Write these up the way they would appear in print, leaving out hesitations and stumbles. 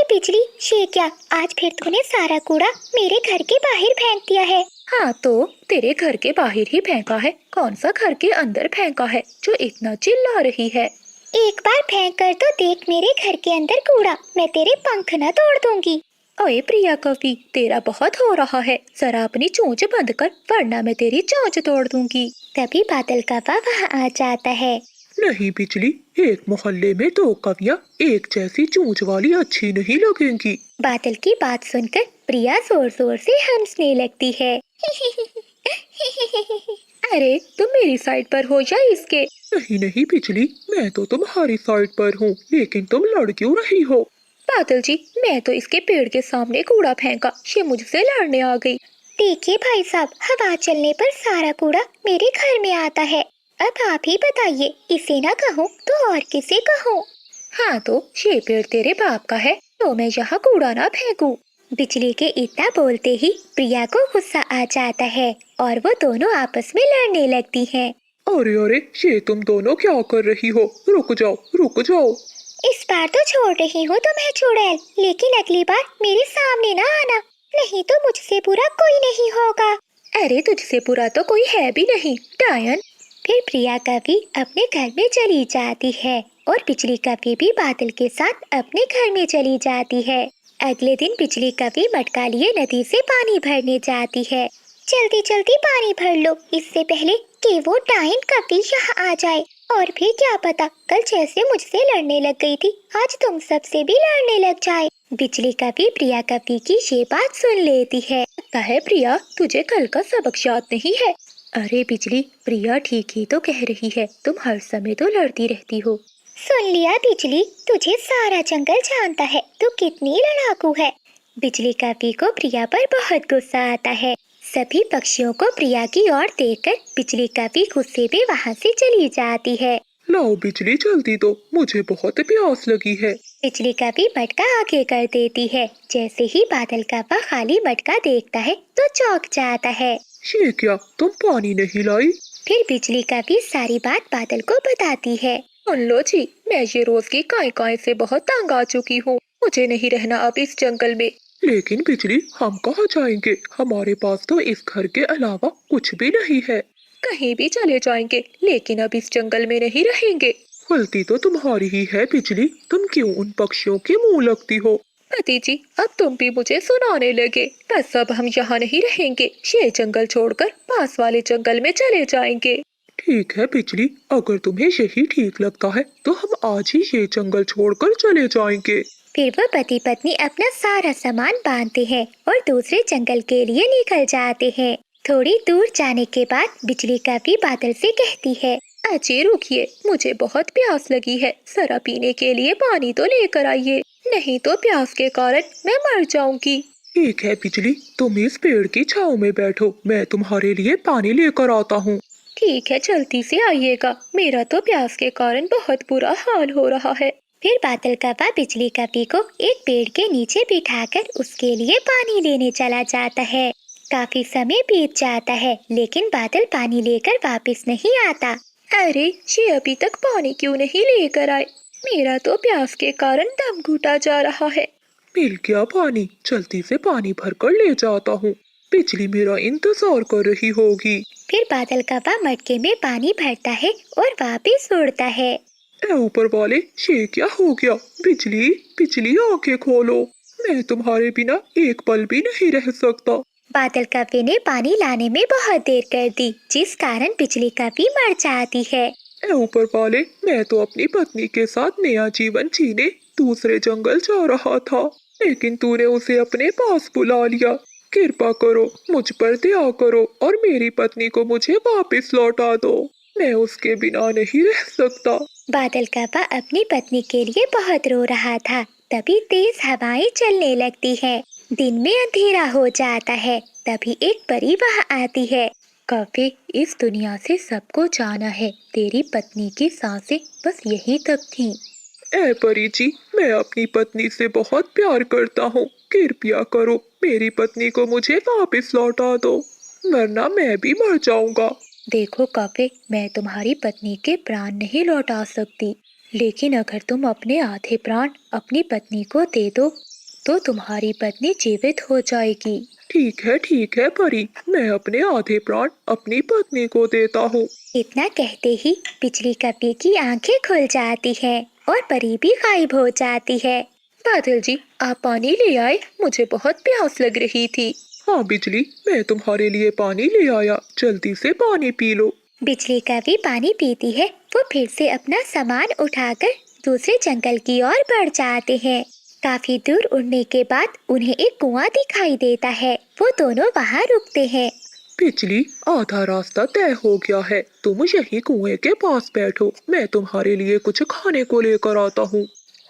बिजली, ये क्या, आज फिर तूने सारा कूड़ा मेरे घर के बाहर फेंक दिया है। हाँ तो तेरे घर के बाहर ही फेंका है, कौन सा घर के अंदर फेंका है जो इतना चिल्ला रही है। एक बार फेंक कर तो देख मेरे घर के अंदर कूड़ा, मैं तेरे पंख न तोड़ दूंगी। ओए प्रिया कवि, तेरा बहुत हो रहा है, जरा अपनी चोंच बंद कर वरना मैं तेरी चोंच तोड़ दूंगी। तभी बादल कव्वा वहाँ आ जाता है। नहीं बिजली, एक मोहल्ले में दो कवियाँ एक जैसी चोंच वाली अच्छी नहीं लगेंगी। बादल की बात सुनकर प्रिया जोर जोर से हंसने लगती है। अरे तुम मेरी साइड पर हो या इसके? नहीं नहीं बिजली, मैं तो तुम्हारी साइड पर हूँ, लेकिन तुम लड़ क्यों रही हो? बादल जी, मैं तो इसके पेड़ के सामने कूड़ा फेंका, ये मुझसे लड़ने आ गई। देखिए भाई साहब, हवा चलने पर सारा कूड़ा मेरे घर में आता है। अब आप ही बताइए, इसे ना कहूँ तो और किसे कहूँ? हाँ तो ये पेड़ तेरे बाप का है, तो मैं यहाँ कूड़ा ना फेंकूं। बिजली के इतना बोलते ही प्रिया को गुस्सा आ जाता है और वो दोनों आपस में लड़ने लगती हैं। अरे अरे, ये तुम दोनों क्या कर रही हो? रुक जाओ रुक जाओ। इस बार तो छोड़ रही हूँ तुम्हें चुड़ैल, लेकिन अगली बार मेरे सामने ना आना, नहीं तो मुझसे बुरा कोई नहीं होगा। अरे तुझसे बुरा तो कोई है भी नहीं डायन। फिर प्रिया कवि अपने घर में चली जाती है और बिजली कवि भी बादल के साथ अपने घर में चली जाती है। अगले दिन बिजली कवि मटका लिए नदी से पानी भरने जाती है। जल्दी जल्दी पानी भर लो, इससे पहले कि वो डायन कवि यहाँ आ जाए। और फिर क्या पता, कल जैसे मुझसे लड़ने लग गई थी, आज तुम सबसे भी लड़ने लग जाए। बिजली कवि प्रिया कवि की ये बात सुन लेती है। लगता है प्रिया तुझे कल का सबक याद नहीं है। अरे बिजली, प्रिया ठीक ही तो कह रही है, तुम हर समय तो लड़ती रहती हो। सुन लिया बिजली, तुझे सारा जंगल जानता है, तू कितनी लड़ाकू है। बिजली कवि को प्रिया पर बहुत गुस्सा आता है। सभी पक्षियों को प्रिया की ओर देखकर बिजली कवि गुस्से में वहाँ से चली जाती है। लाओ बिजली जल्दी दो, मुझे बहुत प्यास लगी है। बिजली कवि मटका आगे कर देती है। जैसे ही बादल कव्वा खाली मटका देखता है तो चौंक जाता है। ये क्या, तुम पानी नहीं लाई? फिर बिजली कवि सारी बात बादल को बताती है। सुन लो जी, मैं ये रोज की काय काय से बहुत तंग आ चुकी हूँ, मुझे नहीं रहना अब इस जंगल में। लेकिन बिजली, हम कहाँ जाएंगे? हमारे पास तो इस घर के अलावा कुछ भी नहीं है। कहीं भी चले जाएंगे, लेकिन अब इस जंगल में नहीं रहेंगे। गलती तो तुम्हारी ही है बिजली, तुम क्यों उन पक्षियों के मुंह लगती हो? पति जी, अब तुम भी मुझे सुनाने लगे। बस अब हम यहाँ नहीं रहेंगे, ये जंगल छोड़कर पास वाले जंगल में चले जाएंगे। ठीक है बिजली, अगर तुम्हें यही ठीक लगता है तो हम आज ही ये जंगल छोड़कर चले जाएंगे। फिर वो पति पत्नी अपना सारा सामान बांधते हैं और दूसरे जंगल के लिए निकल जाते हैं। थोड़ी दूर जाने के बाद बिजली कवि बादल से कहती है, अजय रुकिए, मुझे बहुत प्यास लगी है, जरा पीने के लिए पानी तो लेकर आइए, नहीं तो प्यास के कारण मैं मर जाऊंगी। ठीक है बिजली, तुम इस पेड़ की छांव में बैठो, मैं तुम्हारे लिए पानी लेकर आता हूँ। ठीक है, जल्दी से आइएगा, मेरा तो प्यास के कारण बहुत बुरा हाल हो रहा है। फिर बादल कव्वा बिजली कवि को एक पेड़ के नीचे बिठाकर उसके लिए पानी लेने चला जाता है। काफी समय बीत जाता है, लेकिन बादल पानी लेकर वापस नहीं आता। अरे ये अभी तक पानी क्यों नहीं लेकर आए? मेरा तो प्यास के कारण दम घुटा जा रहा है। मिल गया पानी, जल्दी से पानी भरकर ले जाता हूँ। बिजली मेरा इंतजार कर रही होगी। फिर बादल कव्वा मटके में पानी भरता है और वापस उड़ता है। ए ऊपर वाले, ये क्या हो गया? बिजली बिजली, आंखें खोलो, मैं तुम्हारे बिना एक पल भी नहीं रह सकता। बादल कव्वे ने पानी लाने में बहुत देर कर दी, जिस कारण बिजली कवि मर जाती है। ए ऊपर वाले, मैं तो अपनी पत्नी के साथ नया जीवन जीने दूसरे जंगल जा रहा था, लेकिन तूने उसे अपने पास बुला लिया। कृपा करो, मुझ पर दया करो और मेरी पत्नी को मुझे वापस लौटा दो, मैं उसके बिना नहीं रह सकता। बादल कव्वा अपनी पत्नी के लिए बहुत रो रहा था। तभी तेज हवाएं चलने लगती है। दिन में अंधेरा हो जाता है। तभी एक परी वहाँ आती है। कव्वे, इस दुनिया से सबको जाना है, तेरी पत्नी की सांसें बस यहीं तक थीं। ए परी जी, मैं अपनी पत्नी से बहुत प्यार करता हूँ, कृपया करो मेरी पत्नी को मुझे वापस लौटा दो, वरना मैं भी मर जाऊंगा। देखो कव्वे, मैं तुम्हारी पत्नी के प्राण नहीं लौटा सकती, लेकिन अगर तुम अपने आधे प्राण अपनी पत्नी को दे दो तो तुम्हारी पत्नी जीवित हो जाएगी। ठीक है परी, मैं अपने आधे प्राण अपनी पत्नी को देता हूँ। इतना कहते ही बिजली कपी की आंखें खुल जाती है और परी भी गायब हो जाती है। बादल जी, आप पानी ले आए, मुझे बहुत प्यास लग रही थी। हाँ बिजली, मैं तुम्हारे लिए पानी ले आया, जल्दी से पानी पी लो। बिजली कभी पानी पीती है। वो फिर से अपना सामान उठाकर दूसरे जंगल की ओर बढ़ जाते हैं। काफी दूर उड़ने के बाद उन्हें एक कुआं दिखाई देता है। वो दोनों वहाँ रुकते हैं। बिजली, आधा रास्ता तय हो गया है, तुम यही कुएं के पास बैठो, मैं तुम्हारे लिए कुछ खाने को लेकर आता हूँ।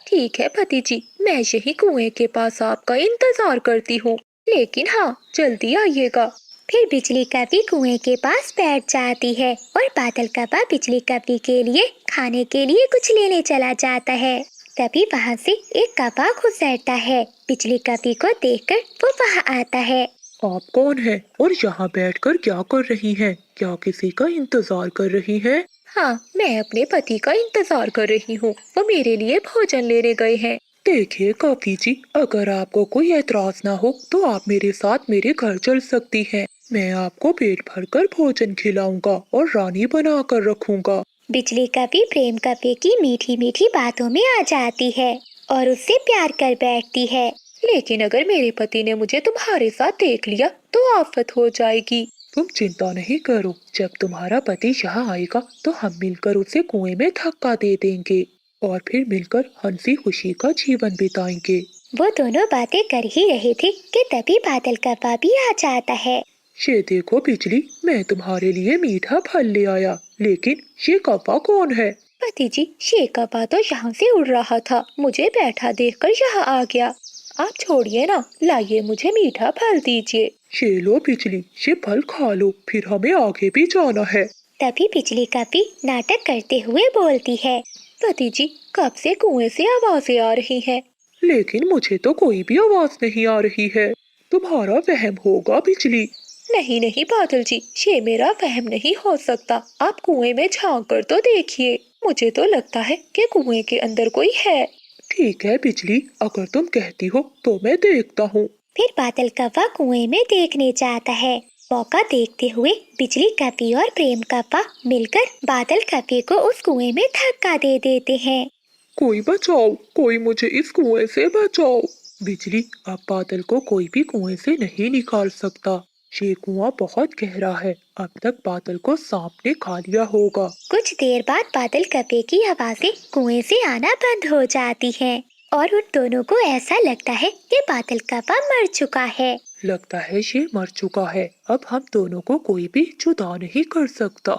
ठीक है पति जी, मैं यही कुएं के पास आपका इंतजार करती हूँ, लेकिन हाँ, जल्दी आइएगा। फिर बिजली कभी कुएं के पास बैठ जाती है और बादल कबा बिजली कभी के लिए खाने के लिए कुछ लेने चला जाता है। तभी वहाँ से एक कबा गुजरता है। बिजली कभी को देखकर वो वहाँ आता है। आप कौन हैं और यहाँ बैठकर क्या कर रही हैं? क्या किसी का इंतजार कर रही हैं? हाँ, मैं अपने पति का इंतजार कर रही हूँ, वो मेरे लिए भोजन लेने गए हैं। देखिए काकी जी, अगर आपको कोई ऐतराज ना हो तो आप मेरे साथ मेरे घर चल सकती हैं। मैं आपको पेट भरकर भोजन खिलाऊंगा और रानी बना कर रखूंगा। बिजली कभी प्रेम कपे की मीठी मीठी बातों में आ जाती है और उससे प्यार कर बैठती है। लेकिन अगर मेरे पति ने मुझे तुम्हारे साथ देख लिया तो आफत हो जाएगी। तुम चिंता नहीं करो, जब तुम्हारा पति यहाँ आएगा तो हम मिलकर उसे कुएं में धक्का दे देंगे और फिर मिलकर हंसी खुशी का जीवन बिताएंगे। वो दोनों बातें कर ही रहे थे कि तभी बादल कबा भी आ जाता है। ये देखो बिजली, मैं तुम्हारे लिए मीठा फल ले आया, लेकिन ये कौवा कौन है? पति जी, ये कौवा तो यहाँ से उड़ रहा था, मुझे बैठा देखकर यहाँ आ गया। आप छोड़िए ना, लाइए मुझे मीठा फल दीजिए। ये लो बिजली, ये फल खा लो, फिर हमें आगे भी जाना है। तभी बिजली कभी नाटक करते हुए बोलती है। पति जी, कब से कुएं से आवाजें आ रही हैं, लेकिन मुझे तो कोई भी आवाज नहीं आ रही है। तुम्हारा वहम होगा बिजली। नहीं नहीं बादल जी, ये मेरा वहम नहीं हो सकता। आप कुएं में झांक कर तो देखिए, मुझे तो लगता है कि कुएं के अंदर कोई है। ठीक है बिजली, अगर तुम कहती हो तो मैं देखता हूँ। फिर बादल कौवा कुएं में देखने जाता है। मौका देखते हुए बिजली कपी और प्रेम कौवा मिलकर बादल कपी को उस कुएं में धक्का दे देते हैं। कोई बचाओ, कोई मुझे इस कुएं से बचाओ। बिजली, अब बादल को कोई भी कुएं से नहीं निकाल सकता। ये कुआं बहुत गहरा है, अब तक बादल को सांप ने खा लिया होगा। कुछ देर बाद बादल कपे की आवाजें कुएं से आना बंद हो जाती हैं और उन दोनों को ऐसा लगता है कि बादल कपा मर चुका है। लगता है ये मर चुका है, अब हम दोनों को कोई भी जुदा नहीं कर सकता।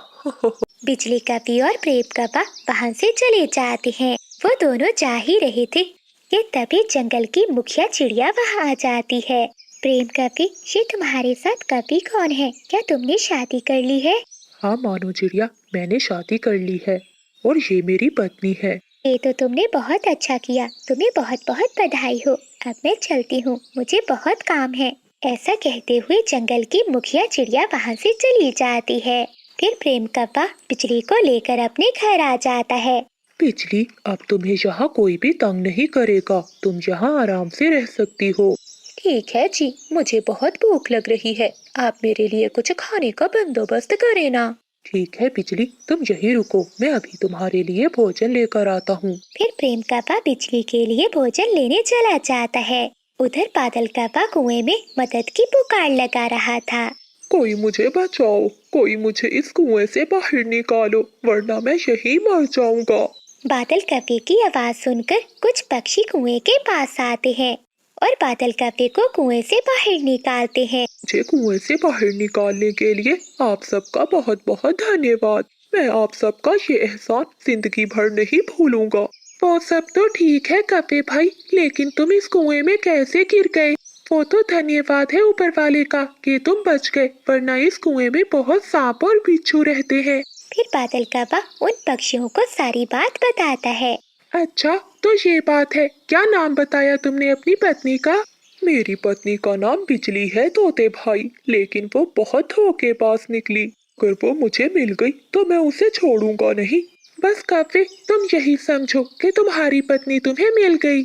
बिजली कपी और प्रेम कपा वहाँ से चले जाते हैं। वो दोनों जा ही रहे थे कि तभी जंगल की मुखिया चिड़िया वहाँ आ जाती है। प्रेम कपी, ये तुम्हारे साथ कपी कौन है? क्या तुमने शादी कर ली है? हाँ मानो चिड़िया, मैंने शादी कर ली है और ये मेरी पत्नी है। ये तो तुमने बहुत अच्छा किया, तुम्हें बहुत बहुत बधाई हो। अब मैं चलती हूँ, मुझे बहुत काम है। ऐसा कहते हुए जंगल की मुखिया चिड़िया वहाँ से चली जाती है। फिर प्रेम कौवा बिजली को लेकर अपने घर आ जाता है। बिजली, अब तुम्हें यहाँ कोई भी तंग नहीं करेगा, तुम यहाँ आराम से रह सकती हो। ठीक है जी, मुझे बहुत भूख लग रही है, आप मेरे लिए कुछ खाने का बंदोबस्त करें ना। ठीक है बिजली, तुम यहीं रुको, मैं अभी तुम्हारे लिए भोजन लेकर आता हूँ। फिर प्रेम कौवा बिजली के लिए भोजन लेने चला जाता है। उधर बादल कौवा कुएं में मदद की पुकार लगा रहा था। कोई मुझे बचाओ, कोई मुझे इस कुएं से बाहर निकालो, वरना मैं यहीं मर जाऊंगा। बादल कौवे की आवाज सुनकर कुछ पक्षी कुएं के पास आते हैं और बादल कौवे को कुएं से बाहर निकालते हैं। मुझे कुएं से बाहर निकालने के लिए आप सबका बहुत बहुत धन्यवाद। मैं आप सबका ये एहसान जिंदगी भर नहीं भूलूंगा। वो सब तो ठीक है कपे भाई, लेकिन तुम इस कुएं में कैसे गिर गए? वो तो धन्यवाद है ऊपर वाले का कि तुम बच गए, वरना इस कुएं में बहुत सांप और बिच्छू रहते हैं। फिर बादल कौवा उन पक्षियों को सारी बात बताता है। अच्छा, तो ये बात है, क्या नाम बताया तुमने अपनी पत्नी का? मेरी पत्नी का नाम बिजली है तोते भाई, लेकिन वो बहुत धोखेबाज निकली। अगर वो मुझे मिल गई तो मैं उसे छोड़ूंगा नहीं। बस कपे, तुम यही समझो कि तुम्हारी पत्नी तुम्हें मिल गई।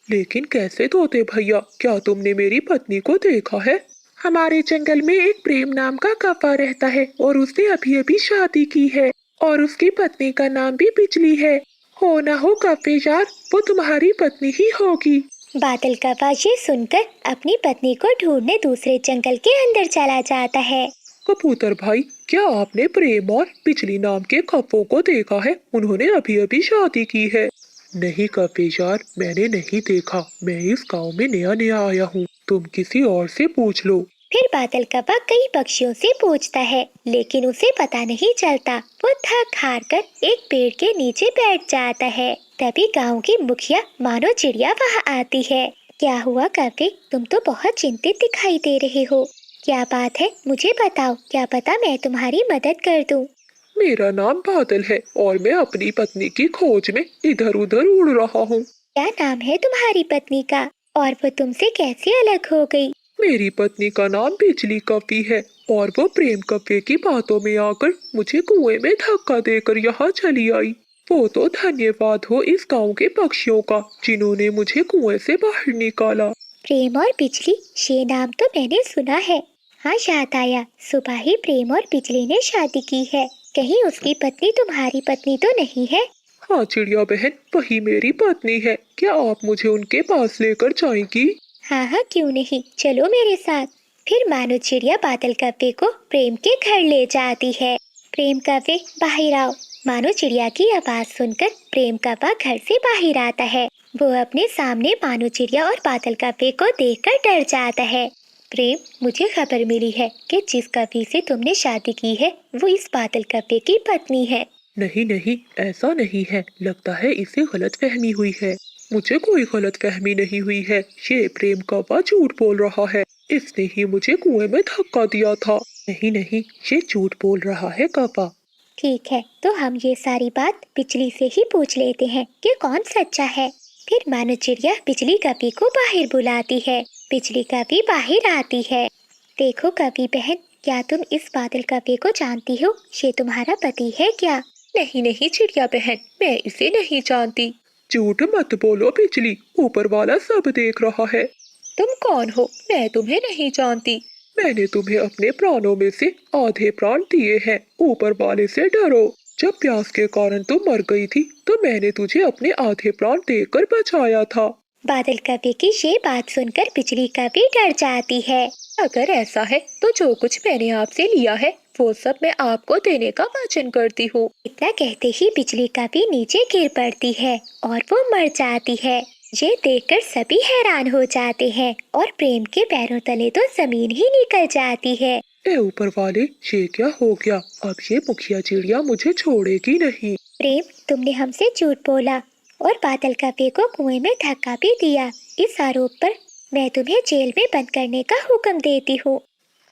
लेकिन कैसे तोते भैया, क्या तुमने मेरी पत्नी को देखा है? हमारे जंगल में एक प्रेम नाम का कौवा रहता है और उसने अभी अभी शादी की है और उसकी पत्नी का नाम भी बिजली है। हो ना हो कौवे यार, वो तुम्हारी पत्नी ही होगी। बादल कौवा ये सुनकर अपनी पत्नी को ढूंढने दूसरे जंगल के अंदर चला जाता है। कबूतर भाई, क्या आपने प्रेम और बिजली नाम के कौवों को देखा है? उन्होंने अभी अभी शादी की है। नहीं कौवे यार, मैंने नहीं देखा। मैं इस गांव में नया नया आया हूँ, तुम किसी और से पूछ लो। फिर बादल कौवा कई पक्षियों से पूछता है, लेकिन उसे पता नहीं चलता। वो थक हार कर एक पेड़ के नीचे बैठ जाता है। तभी गांव की मुखिया मानो चिड़िया वहाँ आती है। क्या हुआ कौवे, तुम तो बहुत चिंतित दिखाई दे रहे हो। क्या बात है, मुझे बताओ, क्या पता मैं तुम्हारी मदद कर दूं। मेरा नाम बादल है और मैं अपनी पत्नी की खोज में इधर उधर उड़ रहा हूँ। क्या नाम है तुम्हारी पत्नी का, और वो तुमसे कैसे अलग हो गई? मेरी पत्नी का नाम बिजली कौवी है और वो प्रेम कौवे की बातों में आकर मुझे कुएं में धक्का देकर यहाँ चली आई। वो तो धन्यवाद हो इस गांव के पक्षियों का, जिन्होंने मुझे कुएं से बाहर निकाला। प्रेम और बिजली, ये नाम तो मैंने सुना है। हाँ, याद आया, सुबह ही प्रेम और बिजली ने शादी की है। कहीं उसकी पत्नी तुम्हारी पत्नी तो नहीं है? हाँ चिड़िया बहन, वही मेरी पत्नी है। क्या आप मुझे उनके पास लेकर जाएंगी? हाँ हाँ, क्यों नहीं, चलो मेरे साथ। फिर मानो चिड़िया बादल कौवे को प्रेम के घर ले जाती है। प्रेम कौवे बाहर आओ। मानो चिड़िया की आवाज सुनकर प्रेम कौवा घर से बाहर आता है। वो अपने सामने मानो चिड़िया और बादल कौवे को देखकर डर जाता है। प्रेम, मुझे खबर मिली है कि जिस कौवे से तुमने शादी की है वो इस बादल कौवे की पत्नी है। नहीं नहीं, ऐसा नहीं है। लगता है इसे गलतफहमी हुई है। मुझे कोई गलतफहमी नहीं हुई है। ये प्रेम कौवा झूठ बोल रहा है। इसने ही मुझे कुएं में धक्का दिया था। नहीं नहीं, ये झूठ बोल रहा है कौवा। ठीक है, तो हम ये सारी बात बिजली से ही पूछ लेते हैं कि कौन सच्चा है। फिर मानो चिड़िया बिजली कौवे को बाहर बुलाती है। बिजली कौवी बाहर आती है। देखो कौवी बहन, क्या तुम इस बादल कौवे को जानती हो? ये तुम्हारा पति है क्या? नहीं नहीं चिड़िया बहन, मैं इसे नहीं जानती। झूठ मत बोलो बिजली, ऊपर वाला सब देख रहा है। तुम कौन हो? मैं तुम्हें नहीं जानती। मैंने तुम्हें अपने प्राणों में से आधे प्राण दिए हैं। ऊपर वाले से डरो। जब प्यास के कारण तुम मर गई थी तो मैंने तुझे अपने आधे प्राण देकर बचाया था। बादल कौवे की ये बात सुनकर बिजली कौवी डर जाती है। अगर ऐसा है तो जो कुछ मैंने आपसे लिया है वो सब मैं आपको देने का वचन करती हूँ। इतना कहते ही बिजली कौवी नीचे गिर पड़ती है और वो मर जाती है। ये देखकर सभी हैरान हो जाते हैं और प्रेम के पैरों तले तो जमीन ही निकल जाती है। ए ऊपर वाले, ये क्या हो गया? अब ये मुखिया चिड़िया मुझे छोड़ेगी नहीं। प्रेम, तुमने हमसे झूठ बोला और बादल कौवे को कुएं में धक्का भी दिया। इस आरोप पर मैं तुम्हें जेल में बंद करने का हुक्म देती हूँ।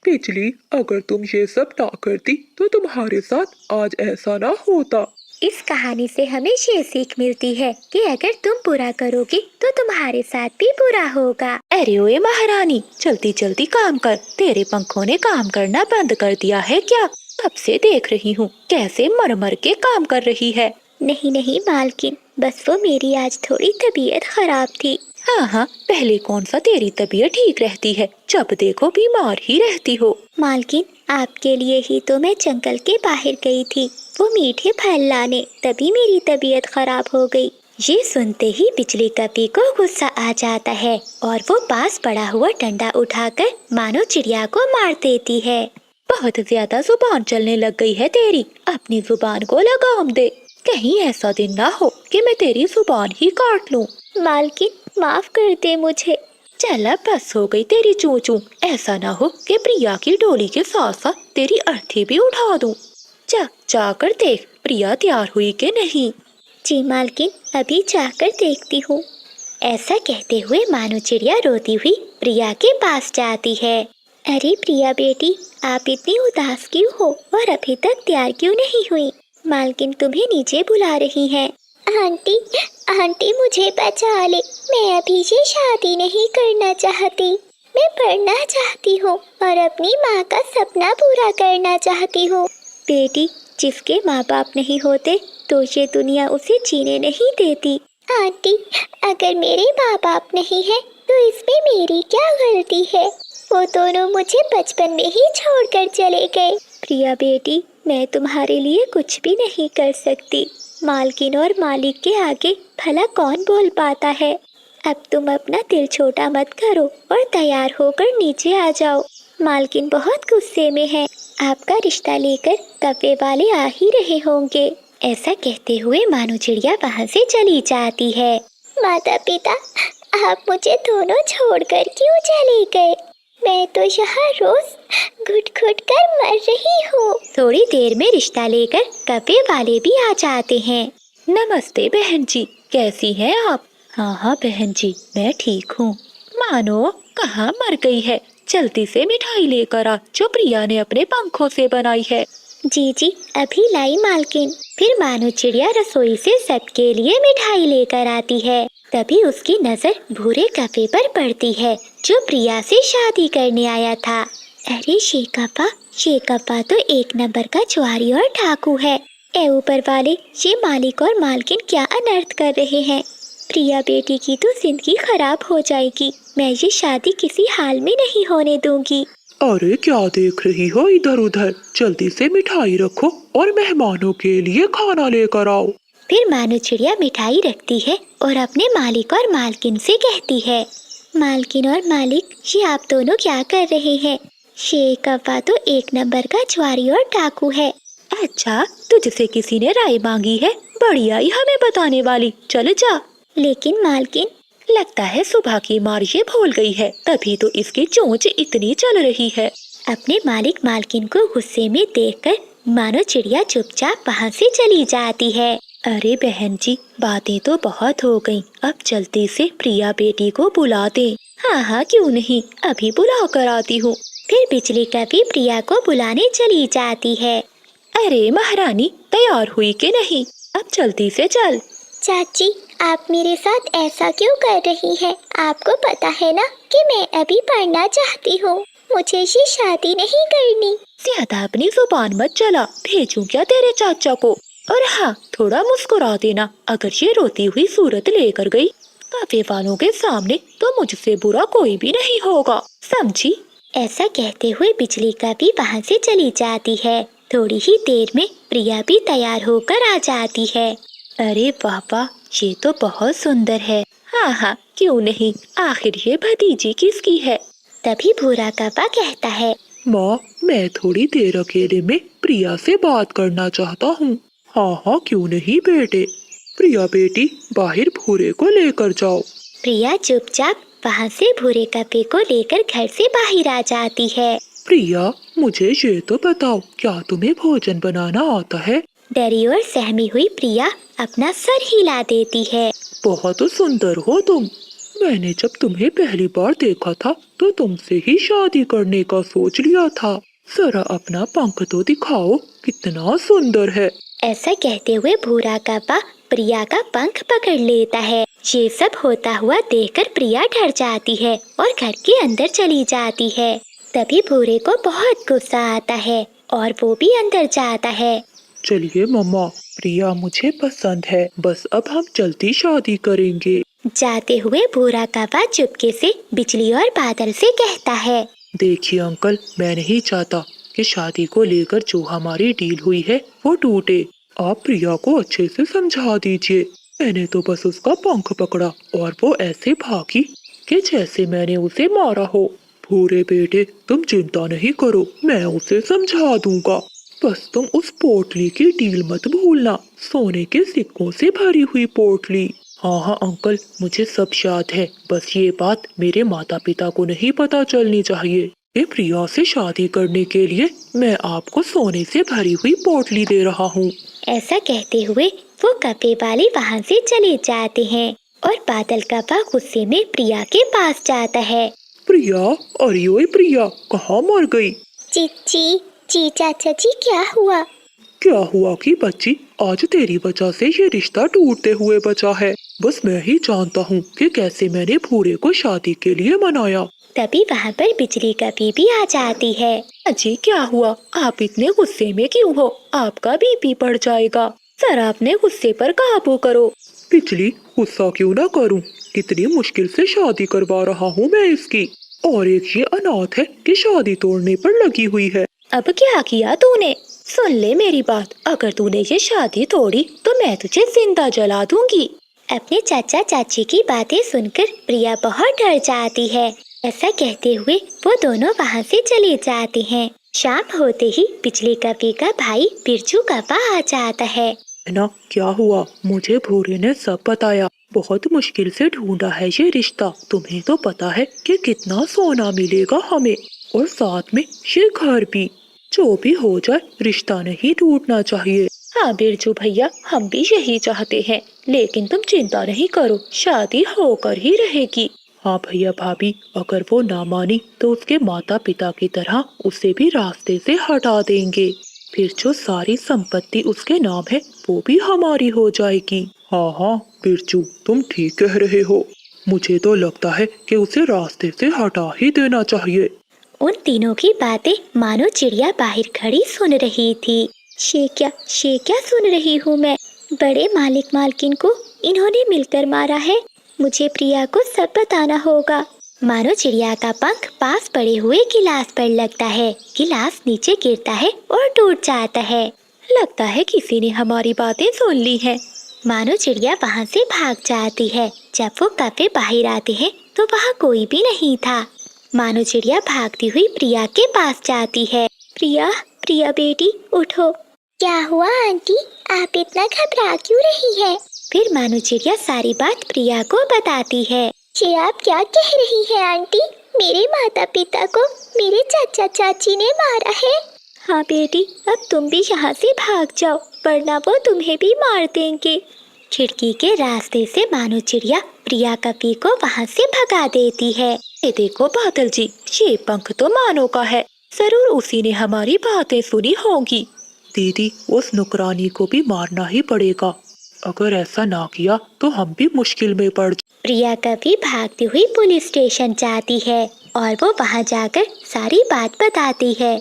बिजली, अगर तुम ये सब ना करती तो तुम्हारे साथ आज ऐसा ना होता। इस कहानी से हमें ये सीख मिलती है कि अगर तुम बुरा करोगी तो तुम्हारे साथ भी बुरा होगा। अरे ओए महारानी, जल्दी जल्दी काम कर। तेरे पंखों ने काम करना बंद कर दिया है क्या? कब से देख रही हूँ कैसे मर मर के काम कर रही है। नहीं नहीं मालकिन, बस वो मेरी आज थोड़ी तबीयत खराब थी। हाँ हाँ, पहले कौन सा तेरी तबीयत ठीक रहती है, जब देखो बीमार ही रहती हो। मालकिन, आपके लिए ही तो मैं जंगल के बाहर गई थी, वो मीठे फल लाने, तभी मेरी तबीयत खराब हो गई। ये सुनते ही बिजली कौवी को गुस्सा आ जाता है और वो पास पड़ा हुआ डंडा उठाकर मानो चिड़िया को मार देती है। बहुत ज्यादा जुबान चलने लग गई है तेरी, अपनी जुबान को लगाम दे। कहीं ऐसा दिन ना हो कि मैं तेरी जुबान ही काट लूं। मालकिन, माफ कर दे मुझे। चल अब बस हो गई तेरी चू चू। ऐसा ना हो कि प्रिया की डोली के साथ साथ तेरी अर्थी भी उठा दूं। जाकर देख प्रिया तैयार हुई कि नहीं। जी मालकिन, अभी जाकर देखती हूँ। ऐसा कहते हुए मानो चिड़िया रोती हुई प्रिया के पास जाती है। अरे प्रिया बेटी, आप इतनी उदास क्यों हो और अभी तक तैयार क्यों नहीं हुई? मालकिन तुम्हें नीचे बुला रही हैं। आंटी, आंटी मुझे बचा ले, मैं अभी से शादी नहीं करना चाहती। मैं पढ़ना चाहती हूँ और अपनी माँ का सपना पूरा करना चाहती हूँ। बेटी, जिसके माँ बाप नहीं होते तो ये दुनिया उसे जीने नहीं देती। आंटी, अगर मेरे माँ बाप नहीं है तो इसमें मेरी क्या गलती है? वो दोनों मुझे बचपन में ही छोड़कर चले गए। प्रिया बेटी, मैं तुम्हारे लिए कुछ भी नहीं कर सकती। मालकिन और मालिक के आगे भला कौन बोल पाता है। अब तुम अपना दिल छोटा मत करो और तैयार होकर नीचे आ जाओ। मालकिन बहुत गुस्से में है। आपका रिश्ता लेकर कफे वाले आ ही रहे होंगे। ऐसा कहते हुए मानो चिड़िया वहाँ से चली जाती है। माता पिता, आप मुझे दोनों छोड़कर क्यों चले गए? मैं तो यहाँ रोज घुट घुट कर मर रही हूँ। थोड़ी देर में रिश्ता लेकर कफे वाले भी आ जाते हैं। नमस्ते बहन जी, कैसी हैं आप? हाँ बहन जी, मैं ठीक हूँ। मानो कहाँ मर गई है? जल्दी से मिठाई लेकर आ जो प्रिया ने अपने पंखों से बनाई है। जी, अभी लाई मालकिन। फिर मानो चिड़िया रसोई से सबके लिए मिठाई लेकर आती है। तभी उसकी नजर भूरे कफे पर पड़ती है जो प्रिया से शादी करने आया था। अरे शेकप्पा तो एक नंबर का जुआरी और डाकू है। ए ऊपर वाले, ये मालिक और मालकिन क्या अनर्थ कर रहे हैं। प्रिया बेटी की तो जिंदगी खराब हो जाएगी। मैं ये शादी किसी हाल में नहीं होने दूंगी। अरे क्या देख रही हो इधर उधर? जल्दी से मिठाई रखो और मेहमानों के लिए खाना लेकर आओ। फिर मानो चिड़िया मिठाई रखती है और अपने मालिक और मालकिन से कहती है, मालकिन और मालिक, ये आप दोनों क्या कर रहे हैं? शेकप्पा तो एक नंबर का जुआरी और डाकू है। अच्छा, तुझसे किसी ने राय मांगी है? बड़ी आई हमें बताने वाली। चल जा। लेकिन मालकिन, लगता है सुबह की मार ये भूल गई है, तभी तो इसकी चोंच इतनी चल रही है। अपने मालिक मालकिन को गुस्से में देखकर मानो चिड़िया चुपचाप वहाँ से चली जाती है। अरे बहन जी, बातें तो बहुत हो गईं, अब जल्दी से प्रिया बेटी को बुला दे। हाँ, क्यों नहीं, अभी बुला कर आती हूँ। फिर बिजली कभी प्रिया को बुलाने चली जाती है। अरे महारानी, तैयार हुई कि नहीं? अब जल्दी से चल। चाची, आप मेरे साथ ऐसा क्यों कर रही हैं? आपको पता है ना कि मैं अभी पढ़ना चाहती हूँ। मुझे ये शादी नहीं करनी। ज्यादा अपनी जुबान मत चला, भेजूं क्या तेरे चाचा को? और हाँ, थोड़ा मुस्कुरा देना अगर ये रोती हुई सूरत लेकर गई काफे वालों के सामने, तो मुझसे बुरा कोई भी नहीं होगा, समझी? ऐसा कहते हुए बिजली का भी वहाँ से चली जाती है। थोड़ी ही देर में प्रिया भी तैयार होकर आ जाती है। अरे वाह, ये तो बहुत सुंदर है। हाँ, क्यों नहीं, आखिर ये भतीजी किसकी है? तभी भूरा कप्पा कहता है, माँ, मैं थोड़ी देर अकेले में प्रिया से बात करना चाहता हूँ। हाँ, क्यों नहीं बेटे। प्रिया बेटी, बाहर भूरे को लेकर जाओ। प्रिया चुपचाप वहाँ से भूरे कप्पे को लेकर घर से बाहर आ जाती है। प्रिया, मुझे ये तो बताओ, क्या तुम्हें भोजन बनाना आता है? डरी और सहमी हुई प्रिया अपना सर हिला देती है। बहुत सुंदर हो तुम। मैंने जब तुम्हें पहली बार देखा था तो तुमसे ही शादी करने का सोच लिया था। जरा अपना पंख तो दिखाओ, कितना सुंदर है। ऐसा कहते हुए भूरा कप्पा प्रिया का पंख पकड़ लेता है। ये सब होता हुआ देखकर प्रिया डर जाती है और घर के अंदर चली जाती है। तभी भूरे को बहुत गुस्सा आता है और वो भी अंदर जाता है। चलिए मम्मा, प्रिया मुझे पसंद है, बस अब हम जल्दी शादी करेंगे। जाते हुए भूरा कप्पा चुपके से बिजली और बादल से कहता है, देखिए अंकल, मैं नहीं चाहता कि शादी को लेकर जो हमारी डील हुई है वो टूटे। आप प्रिया को अच्छे से समझा दीजिए। मैंने तो बस उसका पंख पकड़ा और वो ऐसे भागी कि जैसे मैंने उसे मारा हो। भूरे बेटे, तुम चिंता नहीं करो, मैं उसे समझा दूंगा। बस तुम उस पोटली की डील मत भूलना, सोने के सिक्कों से भरी हुई पोटली। हाँ अंकल, मुझे सब याद है, बस ये बात मेरे माता पिता को नहीं पता चलनी चाहिए। ये प्रिया से शादी करने के लिए मैं आपको सोने से भरी हुई पोटली दे रहा हूँ। ऐसा कहते हुए वो कप्पे वाले वहाँ से चले जाते हैं और बादल कप्पा गुस्से में प्रिया के पास जाता है। प्रिया, अरे ओए प्रिया, कहाँ मर गई? जी चाचा जी, क्या हुआ? क्या हुआ कि बच्ची, आज तेरी वजह से ये रिश्ता टूटते हुए बचा है। बस मैं ही जानता हूँ कि कैसे मैंने भूरे को शादी के लिए मनाया। तभी वहाँ पर बिजली कभी भी आ जाती है। अजी, क्या हुआ? आप इतने गुस्से में क्यों हो? आपका बीपी बढ़ जाएगा। जरा अपने गुस्से पर काबू करो। पिछली गुस्सा क्यों ना करूं, कितनी मुश्किल से शादी करवा रहा हूँ मैं इसकी, और एक ये अनाथ है कि शादी तोड़ने पर लगी हुई है। अब क्या किया तूने? सुन ले मेरी बात, अगर तूने ये शादी तोड़ी तो मैं तुझे जिंदा जला दूंगी। अपने चाचा चाची की बातें सुनकर प्रिया बहुत डर जाती है। ऐसा कहते हुए वो दोनों वहाँ से चले जाते हैं। शाम होते ही बिजली कपी का भाई बिरजू कपा आ जाता है। ना क्या हुआ, मुझे भूरे ने सब बताया। बहुत मुश्किल से ढूंढा है ये रिश्ता। तुम्हें तो पता है कि कितना सोना मिलेगा हमें, और साथ में ये घर भी। जो भी हो जाए रिश्ता नहीं टूटना चाहिए। हाँ बिरजू भैया, हम भी यही चाहते हैं, लेकिन तुम चिंता नहीं करो, शादी होकर ही रहेगी। हाँ भैया भाभी, अगर वो ना मानी तो उसके माता पिता की तरह उसे भी रास्ते से हटा देंगे। फिर जो सारी संपत्ति उसके नाम है वो भी हमारी हो जाएगी। हाँ हाँ बिरजू, तुम ठीक कह रहे हो। मुझे तो लगता है कि उसे रास्ते से हटा ही देना चाहिए। उन तीनों की बातें मानो चिड़िया बाहर खड़ी सुन रही थी। शेक्या सुन रही हूँ मैं। बड़े मालिक मालकिन को इन्होंने मिलकर मारा है। मुझे प्रिया को सब बताना होगा। मानो चिड़िया का पंख पास पड़े हुए गिलास पर लगता है। गिलास नीचे गिरता है और टूट जाता है। लगता है किसी ने हमारी बातें सुन ली हैं। मानो चिड़िया वहाँ से भाग जाती है। जब वो कपे बाहर आते हैं तो वहाँ कोई भी नहीं था। मानो चिड़िया भागती हुई प्रिया के पास जाती है। प्रिया बेटी उठो। क्या हुआ आंटी, आप इतना घबरा क्यों रही है? फिर मानो चिड़िया सारी बात प्रिया को बताती है। ये आप क्या कह रही है आंटी? मेरे माता पिता को मेरे चाचा चाची ने मारा है। हाँ बेटी, अब तुम भी यहाँ से भाग जाओ, वरना वो तुम्हें भी मार देंगे। खिड़की के रास्ते से मानो चिड़िया प्रिया कपी को वहाँ से भगा देती है। ये देखो बादल जी, ये पंख तो मानो का है, जरूर उसी ने हमारी बातें सुनी होंगी। दीदी, उस नुकरानी को भी मारना ही पड़ेगा। अगर ऐसा ना किया तो हम भी मुश्किल में पड़। प्रिया कभी भागती हुई पुलिस स्टेशन जाती है और वो वहाँ जाकर सारी बात बताती है।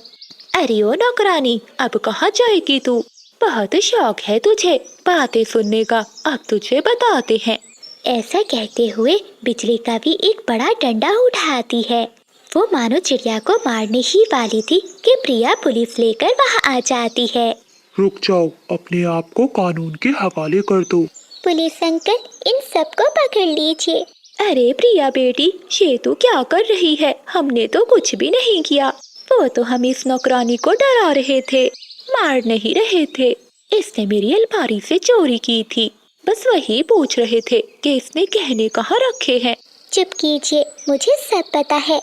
अरे ओ नौकरानी, अब कहाँ जाएगी तू? बहुत शौक है तुझे बातें सुनने का, अब तुझे बताते हैं। ऐसा कहते हुए बिजली का भी एक बड़ा डंडा उठाती है। वो मानो चिड़िया को मारने ही वाली थी कि प्रिया पुलिस लेकर वहाँ आ जाती है। रुक जाओ, अपने आप को कानून के हवाले कर दो। पुलिस अंकल, इन सबको पकड़ लीजिए। अरे प्रिया बेटी, ये तू क्या कर रही है? हमने तो कुछ भी नहीं किया। वो तो हम इस नौकरानी को डरा रहे थे, मार नहीं रहे थे। इसने मेरी अलमारी से चोरी की थी, बस वही पूछ रहे थे कि इसने गहने कहाँ रखे हैं। चुप कीजिए, मुझे सब पता है।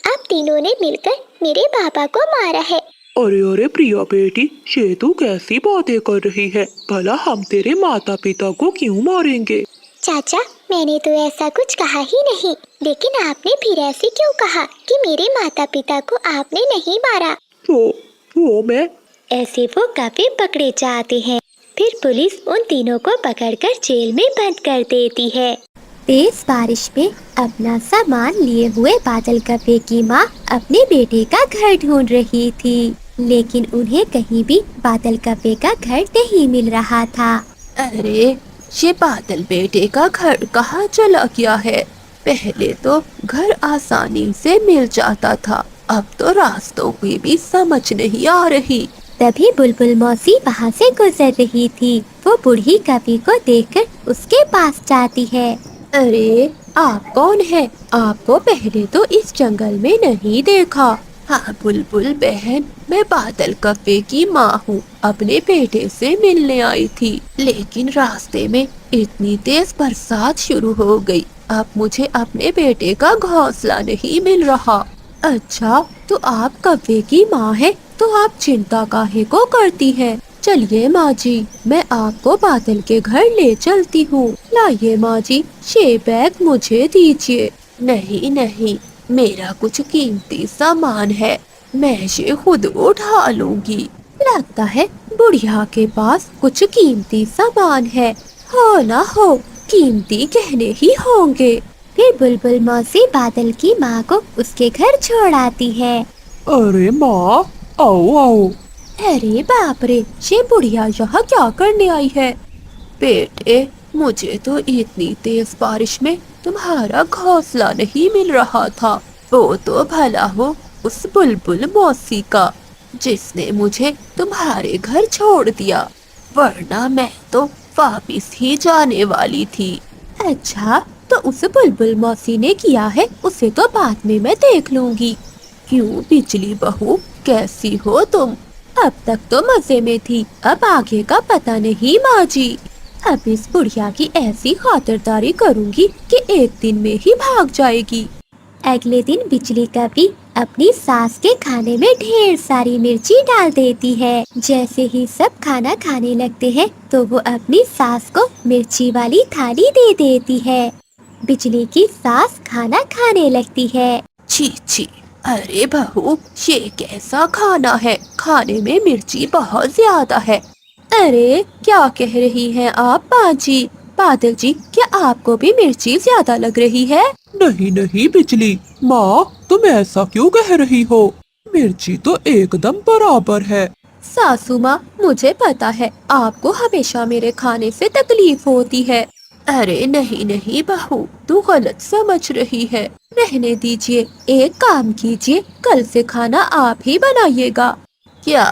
आप तीनों ने मिलकर मेरे पापा को मारा है। अरे प्रिया बेटी, ये तू कैसी बातें कर रही है? भला हम तेरे माता पिता को क्यों मारेंगे? चाचा, मैंने तो ऐसा कुछ कहा ही नहीं, लेकिन आपने फिर ऐसे क्यों कहा कि मेरे माता पिता को आपने नहीं मारा? वो मैं। ऐसे वो काफी पकड़े जाते हैं। फिर पुलिस उन तीनों को पकड़कर जेल में बंद कर देती है। तेज बारिश में अपना सामान लिए हुए बादल कपे की माँ अपने बेटे का घर ढूंढ रही थी, लेकिन उन्हें कहीं भी बादल कपे का घर नहीं मिल रहा था। अरे ये बादल बेटे का घर कहाँ चला गया है? पहले तो घर आसानी से मिल जाता था, अब तो रास्तों की भी समझ नहीं आ रही। तभी बुलबुल मौसी वहाँ से गुजर रही थी। वो बूढ़ी कपी को देखकर उसके पास जाती है। अरे आप कौन है? आपको पहले तो इस जंगल में नहीं देखा। हाँ बुलबुल बहन, मैं बादल कपे की माँ हूँ। अपने बेटे से मिलने आई थी, लेकिन रास्ते में इतनी तेज बरसात शुरू हो गई। अब मुझे अपने बेटे का घोंसला नहीं मिल रहा। अच्छा, तो आप कपे की माँ है, तो आप चिंता काहे को करती हैं? चलिए माँ जी, मैं आपको बादल के घर ले चलती हूँ। लाइए माँ जी, ये बैग मुझे दीजिए। नहीं नहीं, मेरा कुछ कीमती सामान है, मैं ये खुद उठा लूंगी। लगता है बुढ़िया के पास कुछ कीमती सामान है। हो ना हो, कीमती गहने ही होंगे। फिर बुलबुल मौसी बादल की माँ को उसके घर छोड़ आती है। अरे माँ, आओ आओ। अरे बाप रे, ये बुढ़िया यहाँ क्या करने आई है? बेटे, मुझे तो इतनी तेज बारिश में तुम्हारा घोंसला नहीं मिल रहा था। वो तो भला हो उस बुलबुल मौसी का, जिसने मुझे तुम्हारे घर छोड़ दिया, वरना मैं तो वापिस ही जाने वाली थी। अच्छा, तो उस बुलबुल मौसी ने किया है उसे तो बाद में मैं देख लूंगी। क्यों बिजली बहू, कैसी हो तुम? अब तक तो मजे में थी, अब आगे का पता नहीं माँ जी। अब इस बुढ़िया की ऐसी खातिरदारी करूंगी कि एक दिन में ही भाग जाएगी। अगले दिन बिजली कभी अपनी सास के खाने में ढेर सारी मिर्ची डाल देती है। जैसे ही सब खाना खाने लगते हैं तो वो अपनी सास को मिर्ची वाली थाली दे देती है। बिजली की सास खाना खाने लगती है। छी छी, अरे बहू, ये कैसा खाना है? खाने में मिर्ची बहुत ज्यादा है। अरे क्या कह रही हैं आप बाजी? बादल जी, क्या आपको भी मिर्ची ज्यादा लग रही है? नहीं नहीं बिजली माँ, तुम ऐसा क्यों कह रही हो? मिर्ची तो एकदम बराबर है। सासू माँ, मुझे पता है आपको हमेशा मेरे खाने से तकलीफ होती है। अरे नहीं नहीं बहू, तू गलत समझ रही है। रहने दीजिए, एक काम कीजिए, कल से खाना आप ही बनाइएगा। क्या?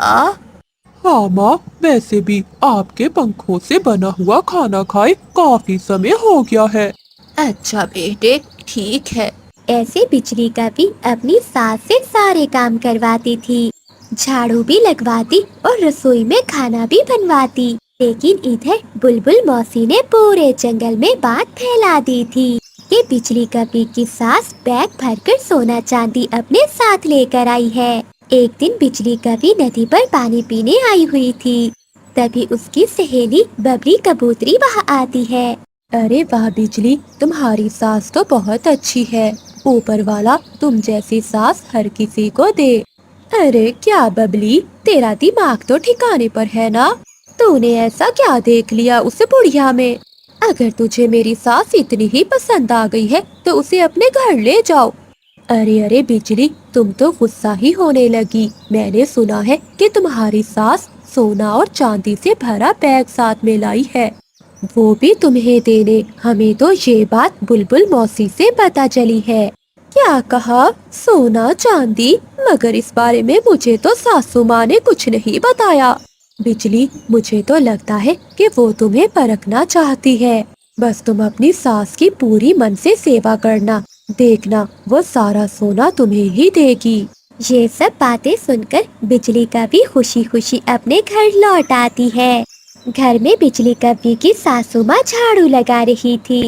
हाँ माँ, वैसे भी आपके पंखों से बना हुआ खाना खाए काफी समय हो गया है। अच्छा बेटे, ठीक है। ऐसे बिजली कभी अपनी सास से सारे काम करवाती थी, झाड़ू भी लगवाती और रसोई में खाना भी बनवाती। लेकिन इधर बुलबुल मौसी ने पूरे जंगल में बात फैला दी थी कि बिजली कभी की सास बैग भरकर सोना चांदी अपने साथ लेकर आई है। एक दिन बिजली कभी नदी पर पानी पीने आई हुई थी, तभी उसकी सहेली बबरी कबूतरी वहाँ आती है। अरे वाह बिजली, तुम्हारी सास तो बहुत अच्छी है। ऊपर वाला तुम जैसी सास हर किसी को दे। अरे क्या बबली, तेरा दिमाग तो ठिकाने पर है ना? तूने ऐसा क्या देख लिया उस बुढ़िया में? अगर तुझे मेरी सास इतनी ही पसंद आ गई है तो उसे अपने घर ले जाओ। अरे अरे बिजली, तुम तो गुस्सा ही होने लगी। मैंने सुना है कि तुम्हारी सास सोना और चांदी से भरा बैग साथ में लाई है, वो भी तुम्हें देने। हमें तो ये बात बुलबुल मौसी से पता चली है। क्या कहा? सोना चांदी? मगर इस बारे में मुझे तो सासू माँ ने कुछ नहीं बताया। बिजली, मुझे तो लगता है कि वो तुम्हें परखना चाहती है। बस तुम अपनी सास की पूरी मन से सेवा करना, देखना वो सारा सोना तुम्हें ही देगी। ये सब बातें सुनकर बिजली कभी खुशी खुशी अपने घर लौट आती है। घर में बिजली कभी की सासू माँ झाड़ू लगा रही थी।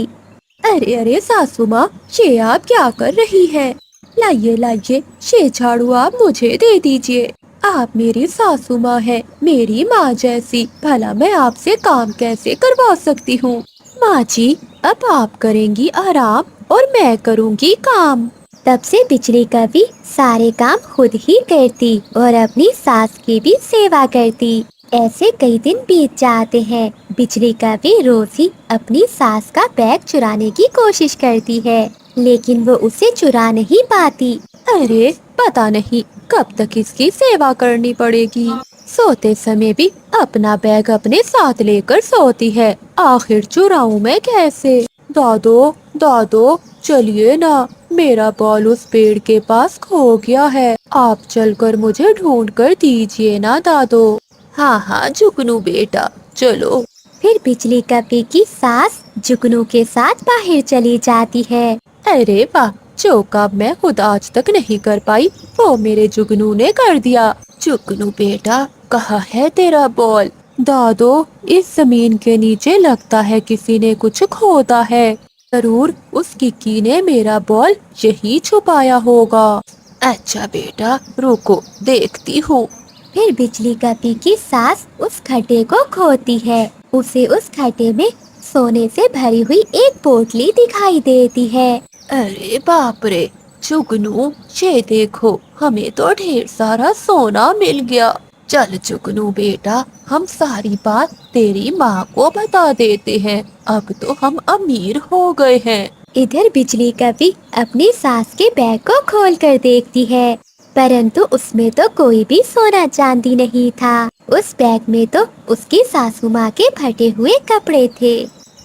अरे अरे सासू माँ, ये आप क्या कर रही हैं? लाइए लाइए, ये झाड़ू आप मुझे दे दीजिए। आप मेरी सासू माँ हैं, मेरी माँ जैसी। भला मैं आपसे काम कैसे करवा सकती हूँ? माँ जी, अब आप करेंगी आराम और मैं करूँगी काम। तब से बिजली कभी सारे काम खुद ही करती और अपनी सास की भी सेवा करती। ऐसे कई दिन बीत जाते हैं। बिजली कभी रोज ही अपनी सास का बैग चुराने की कोशिश करती है, लेकिन वो उसे चुरा नहीं पाती। अरे पता नहीं कब तक इसकी सेवा करनी पड़ेगी। सोते समय भी अपना बैग अपने साथ लेकर सोती है, आखिर चुराऊं मैं कैसे? दादो दादो, चलिए ना, मेरा बॉल उस पेड़ के पास खो गया है, आप चलकर मुझे ढूंढ कर दीजिए ना दादो। हाँ हाँ जुगनू बेटा, चलो। फिर बिजली कभी की सास जुगनू के साथ बाहर चली जाती है। अरे वाह, जो काम मैं खुद आज तक नहीं कर पाई वो मेरे जुगनू ने कर दिया। जुगनू बेटा, कहाँ है तेरा बॉल? दादो, इस जमीन के नीचे लगता है किसी ने कुछ खोदा है। जरूर उस किक्की ने मेरा बॉल यही छुपाया होगा। अच्छा बेटा, रुको देखती हूँ। फिर बिजली कभी की सास उस खड्डे को खोदती है। उसे उस खड्डे में सोने से भरी हुई एक पोटली दिखाई देती है। अरे बाप रे, जुगनू ये देखो, हमें तो ढेर सारा सोना मिल गया। चल जुगनू बेटा, हम सारी बात तेरी माँ को बता देते हैं, अब तो हम अमीर हो गए हैं। इधर बिजली कभी अपनी सास के बैग को खोल कर देखती है, परंतु उसमें तो कोई भी सोना चांदी नहीं था। उस बैग में तो उसकी सासू माँ के फटे हुए कपड़े थे।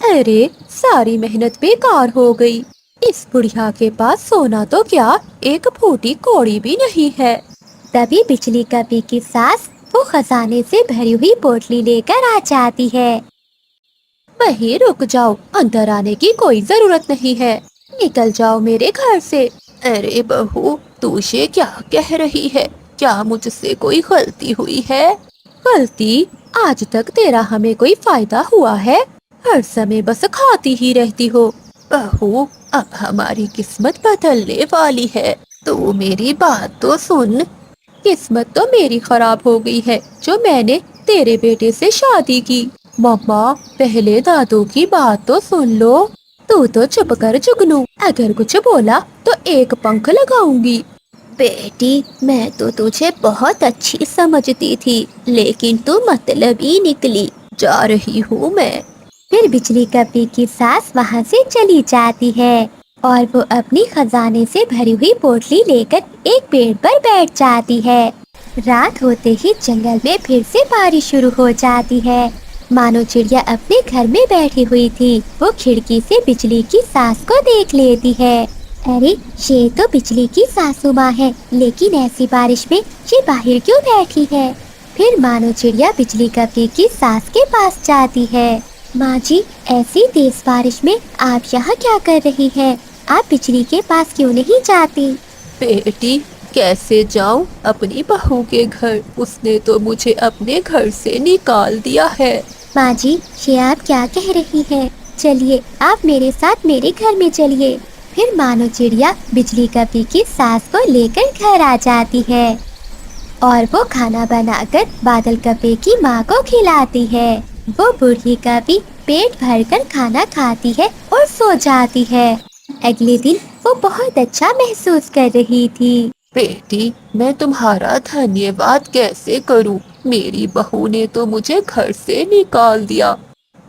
अरे सारी मेहनत बेकार हो गई। इस बुढ़िया के पास सोना तो क्या, एक फूटी कौड़ी भी नहीं है। तभी बिजली कपी की सास वो खजाने से भरी हुई पोटली लेकर आ जाती है। वहीं रुक जाओ, अंदर आने की कोई जरूरत नहीं है, निकल जाओ मेरे घर से। अरे बहू, तू ये क्या कह रही है? क्या मुझसे कोई गलती हुई है? गलती? आज तक तेरा हमें कोई फायदा हुआ है? हर समय बस खाती ही रहती हो। बहू, अब हमारी किस्मत बदलने वाली है, तो मेरी बात तो सुन। किस्मत तो मेरी खराब हो गई है जो मैंने तेरे बेटे से शादी की। मम्मा, पहले दादू की बात तो सुन लो। तू तो चुप कर जुगनू, अगर कुछ बोला तो एक पंख लगाऊंगी। बेटी, मैं तो तुझे बहुत अच्छी समझती थी, लेकिन तू मतलबी निकली। जा रही हूँ मैं। फिर बिजली कपी की सास वहाँ से चली जाती है और वो अपनी खजाने से भरी हुई पोटली लेकर एक पेड़ पर बैठ जाती है। रात होते ही जंगल में फिर से बारिश शुरू हो जाती है। मानो चिड़िया अपने घर में बैठी हुई थी। वो खिड़की से बिजली की सास को देख लेती है। अरे, ये तो बिजली की सासू माँ है, लेकिन ऐसी बारिश में ये बाहर क्यों बैठी है? फिर मानो चिड़िया बिजली कपी की सास के पास जाती है। माँ जी, ऐसी तेज बारिश में आप यहाँ क्या कर रही हैं? आप बिजली के पास क्यों नहीं जाती? बेटी, कैसे जाऊं अपनी बहू के घर? उसने तो मुझे अपने घर से निकाल दिया है। माँ जी, ये आप क्या कह रही हैं? चलिए, आप मेरे साथ मेरे घर में चलिए। फिर मानो चिड़िया बिजली कपी की सास को लेकर घर आ जाती है और वो खाना बनाकर बादल कपे की माँ को खिलाती है। वो बूढ़ी कपी पेट भरकर खाना खाती है और सो जाती है। अगले दिन वो बहुत अच्छा महसूस कर रही थी। बेटी, मैं तुम्हारा धन्यवाद कैसे करूं? मेरी बहू ने तो मुझे घर से निकाल दिया।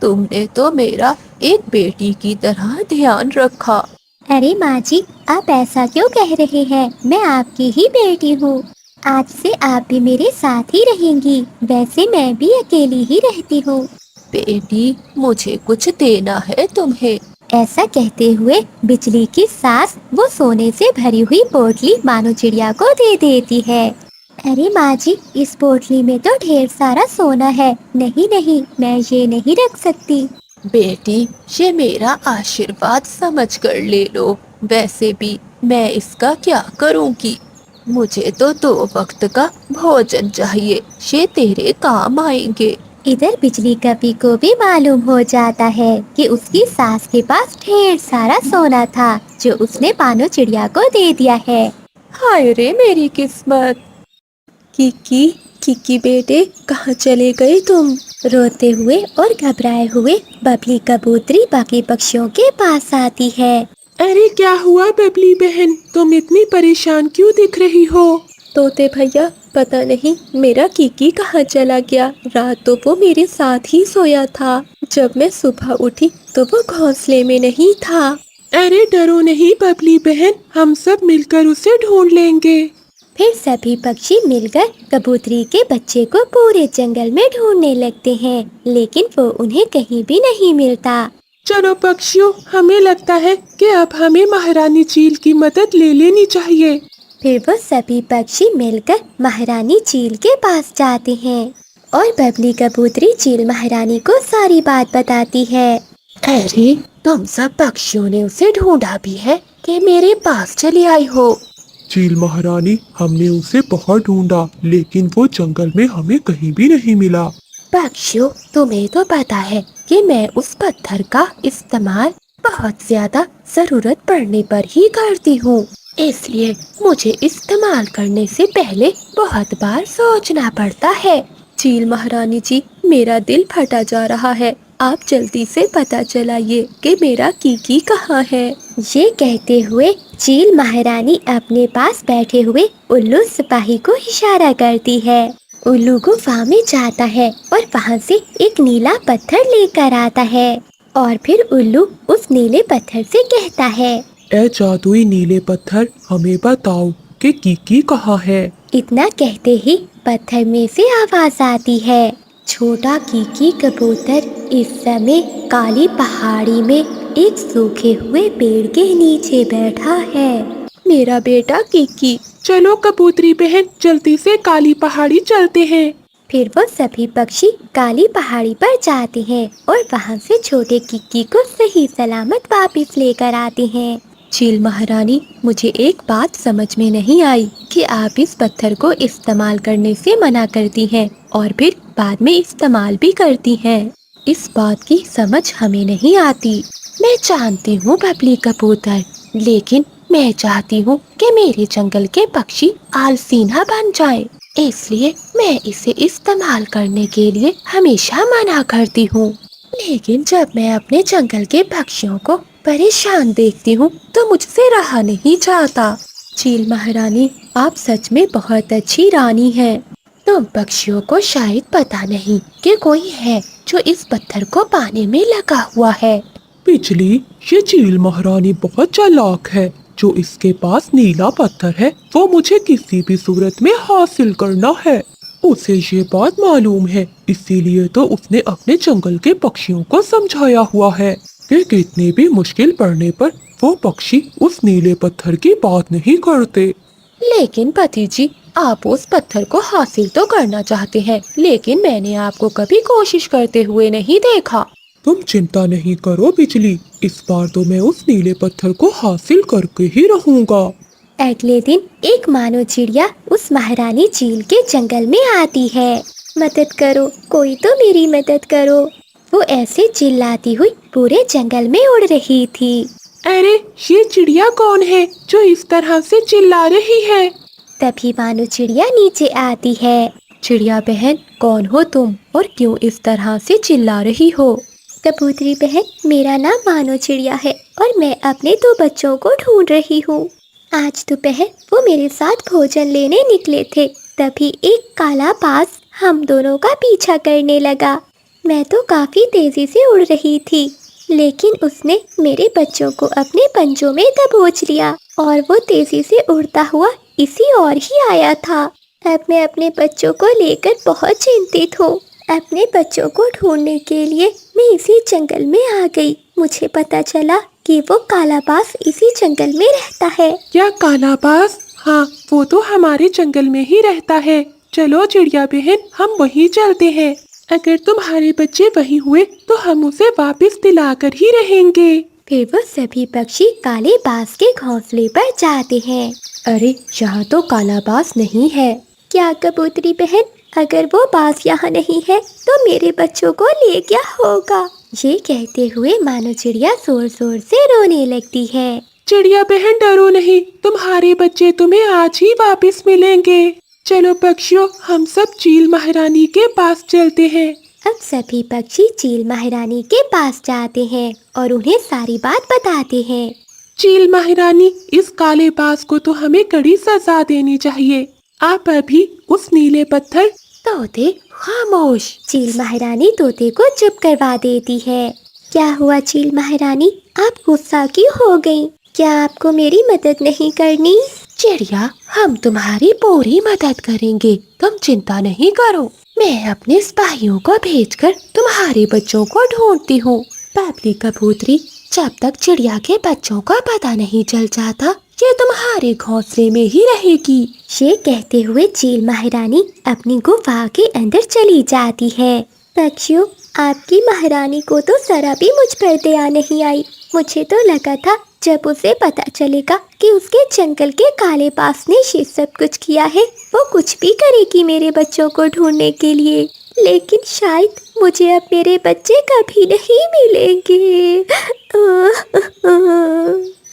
तुमने तो मेरा एक बेटी की तरह ध्यान रखा। अरे माँ जी, आप ऐसा क्यों कह रहे हैं? मैं आपकी ही बेटी हूँ। आज से आप भी मेरे साथ ही रहेंगी। वैसे मैं भी अकेली ही रहती हूँ। बेटी, मुझे कुछ देना है तुम्हें। ऐसा कहते हुए बिजली की सास वो सोने से भरी हुई पोटली मानो चिड़िया को दे देती है। अरे माँ जी, इस पोटली में तो ढेर सारा सोना है। नहीं नहीं, मैं ये नहीं रख सकती। बेटी, ये मेरा आशीर्वाद समझकर ले लो। वैसे भी मैं इसका क्या करूँगी? मुझे तो 2 वक्त का भोजन चाहिए, ये तेरे काम आएंगे। इधर बिजली कपी को भी मालूम हो जाता है कि उसकी सास के पास ढेर सारा सोना था जो उसने मानो चिड़िया को दे दिया है। हाय रे मेरी किस्मत। किकी, किकी बेटे, कहाँ चले गए तुम? रोते हुए और घबराए हुए बबली कबूतरी बाकी पक्षियों के पास आती है। अरे क्या हुआ बबली बहन, तुम इतनी परेशान क्यों दिख रही हो? तोते भैया, पता नहीं मेरा किकी कहाँ चला गया। रात तो वो मेरे साथ ही सोया था। जब मैं सुबह उठी तो वो घोंसले में नहीं था। अरे डरो नहीं बबली बहन, हम सब मिलकर उसे ढूंढ लेंगे। फिर सभी पक्षी मिलकर कबूतरी के बच्चे को पूरे जंगल में ढूंढने लगते हैं, लेकिन वो उन्हें कहीं भी नहीं मिलता। चलो पक्षियों, हमें लगता है कि अब हमें महारानी चील की मदद ले लेनी चाहिए। फिर वो सभी पक्षी मिलकर महारानी चील के पास जाते हैं और बबली कबूतरी चील महारानी को सारी बात बताती है। अरे, तुम सब पक्षियों ने उसे ढूंढा भी है कि मेरे पास चली आई हो? चील महारानी, हमने उसे बहुत ढूंढा, लेकिन वो जंगल में हमें कहीं भी नहीं मिला। पक्षियों, तुम्हें तो पता है कि मैं उस पत्थर का इस्तेमाल बहुत ज्यादा जरूरत पड़ने पर ही करती हूँ, इसलिए मुझे इस्तेमाल करने से पहले बहुत बार सोचना पड़ता है। चील महारानी जी, मेरा दिल फटा जा रहा है। आप जल्दी से पता चलाइए कि मेरा कीकी कहाँ है। ये कहते हुए चील महारानी अपने पास बैठे हुए उल्लू सिपाही को इशारा करती है। उल्लू गुफा में जाता है और वहाँ से एक नीला पत्थर लेकर आता है और फिर उल्लू उस नीले पत्थर से कहता है, ए जादुई नीले पत्थर, हमें बताओ कि कीकी कहाँ है। इतना कहते ही पत्थर में से आवाज आती है, छोटा कीकी कबूतर इस समय काली पहाड़ी में एक सूखे हुए पेड़ के नीचे बैठा है। मेरा बेटा किकी। चलो कबूतरी बहन, जल्दी से काली पहाड़ी चलते हैं। फिर वो सभी पक्षी काली पहाड़ी पर जाते हैं और वहाँ से छोटे किक्की को सही सलामत वापस लेकर आते हैं। चील महारानी, मुझे एक बात समझ में नहीं आई कि आप इस पत्थर को इस्तेमाल करने से मना करती हैं और फिर बाद में इस्तेमाल भी करती हैं। इस बात की समझ हमें नहीं आती। मैं जानती हूँ बबली कबूतर, लेकिन मैं चाहती हूँ कि मेरे जंगल के पक्षी आलसी न बन जाएं। इसलिए मैं इसे इस्तेमाल करने के लिए हमेशा मना करती हूँ। लेकिन जब मैं अपने जंगल के पक्षियों को परेशान देखती हूँ तो मुझसे रहा नहीं जाता। चील महारानी, आप सच में बहुत अच्छी रानी हैं। तुम पक्षियों को शायद पता नहीं कि कोई है जो इस पत्थर को पाने में लगा हुआ है। बिजली, ये चील महारानी बहुत चालाक है। जो इसके पास नीला पत्थर है वो मुझे किसी भी सूरत में हासिल करना है। उसे ये बात मालूम है, इसीलिए तो उसने अपने जंगल के पक्षियों को समझाया हुआ है कि कितनी भी मुश्किल पड़ने पर वो पक्षी उस नीले पत्थर की बात नहीं करते। लेकिन पति जी, आप उस पत्थर को हासिल तो करना चाहते हैं, लेकिन मैंने आपको कभी कोशिश करते हुए नहीं देखा। तुम चिंता नहीं करो बिजली, इस बार तो मैं उस नीले पत्थर को हासिल करके ही रहूंगा। अगले दिन एक मानो चिड़िया उस महारानी चील के जंगल में आती है। मदद करो, कोई तो मेरी मदद करो। वो ऐसे चिल्लाती हुई पूरे जंगल में उड़ रही थी। अरे, ये चिड़िया कौन है जो इस तरह से चिल्ला रही है? तभी मानो चिड़िया नीचे आती है। चिड़िया बहन, कौन हो तुम और क्यों इस तरह से चिल्ला रही हो? कबूतरी बहन, मेरा नाम मानो चिड़िया है और मैं अपने 2 बच्चों को ढूंढ रही हूँ। आज दोपहर वो मेरे साथ भोजन लेने निकले थे, तभी एक काला बाज हम दोनों का पीछा करने लगा। मैं तो काफी तेजी से उड़ रही थी, लेकिन उसने मेरे बच्चों को अपने पंजों में दबोच लिया और वो तेजी से उड़ता हुआ इसी ओर ही आया था। अब मैं अपने बच्चों को लेकर बहुत चिंतित हूँ। अपने बच्चों को ढूंढने के लिए मैं इसी जंगल में आ गई। मुझे पता चला कि वो काला बाज इसी जंगल में रहता है। क्या काला बाज? हाँ, वो तो हमारे जंगल में ही रहता है। चलो चिड़िया बहन, हम वहीं चलते हैं। अगर तुम्हारे बच्चे वहीं हुए तो हम उसे वापस दिलाकर ही रहेंगे। फिर वो सभी पक्षी काले बाज के घोंसले पर जाते हैं। अरे, यहाँ तो काला बाज नहीं है। क्या कबूतरी बहन, अगर वो बाज यहाँ नहीं है तो मेरे बच्चों को ले क्या होगा? ये कहते हुए मानो चिड़िया जोर जोर से रोने लगती है। चिड़िया बहन, डरो नहीं, तुम्हारे बच्चे तुम्हें आज ही वापस मिलेंगे। चलो पक्षियों, हम सब चील महारानी के पास चलते हैं। अब सभी पक्षी चील महारानी के पास जाते हैं और उन्हें सारी बात बताते हैं। चील महारानी, इस काले बाज को तो हमें कड़ी सजा देनी चाहिए। आप अभी उस नीले पत्थर। तोते खामोश। चील महारानी तोते को चुप करवा देती है। क्या हुआ चील महारानी, आप गुस्सा क्यों हो गई? क्या आपको मेरी मदद नहीं करनी? चिड़िया, हम तुम्हारी पूरी मदद करेंगे, तुम चिंता नहीं करो। मैं अपने सिपाहियों को भेजकर तुम्हारे बच्चों को ढूंढती हूँ। बबली कबूतरी, जब तक चिड़िया के बच्चों का पता नहीं चल जाता, ये तुम्हारे घोंसले में ही रहेगी। ये कहते हुए चील महारानी अपनी गुफा के अंदर चली जाती है। पक्षियों, आपकी महारानी को तो जरा भी मुझ पर दया नहीं आई। मुझे तो लगा था जब उसे पता चलेगा कि उसके जंगल के काले बाज ने ये सब कुछ किया है, वो कुछ भी करेगी मेरे बच्चों को ढूंढने के लिए। लेकिन शायद मुझे अब मेरे बच्चे कभी नहीं मिलेंगे।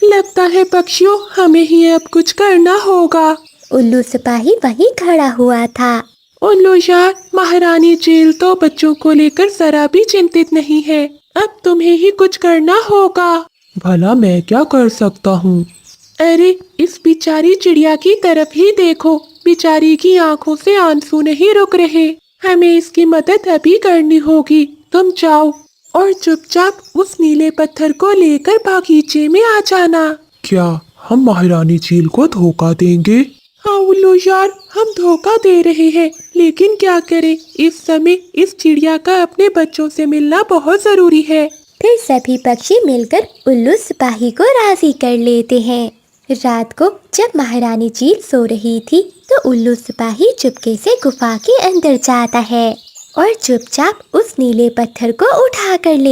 लगता है पक्षियों, हमें ही अब कुछ करना होगा। उल्लू सिपाही वहीं खड़ा हुआ था। उल्लू यार, महारानी चील तो बच्चों को लेकर जरा भी चिंतित नहीं है। अब तुम्हें ही कुछ करना होगा। भला मैं क्या कर सकता हूँ? अरे, इस बेचारी चिड़िया की तरफ ही देखो, बेचारी की आंखों से आंसू नहीं रुक रहे। हमें इसकी मदद अभी करनी होगी। तुम जाओ और चुपचाप उस नीले पत्थर को लेकर बागीचे में आ जाना। क्या हम महारानी चील को धोखा देंगे? हाँ उल्लू यार, हम धोखा दे रहे हैं, लेकिन क्या करें, इस समय इस चिड़िया का अपने बच्चों से मिलना बहुत जरूरी है। फिर सभी पक्षी मिलकर उल्लू सिपाही को राजी कर लेते हैं। रात को जब महारानी चील सो रही थी तो उल्लू सिपाही चुपके से गुफा के अंदर जाता है और चुपचाप उस नीले पत्थर को उठा कर ले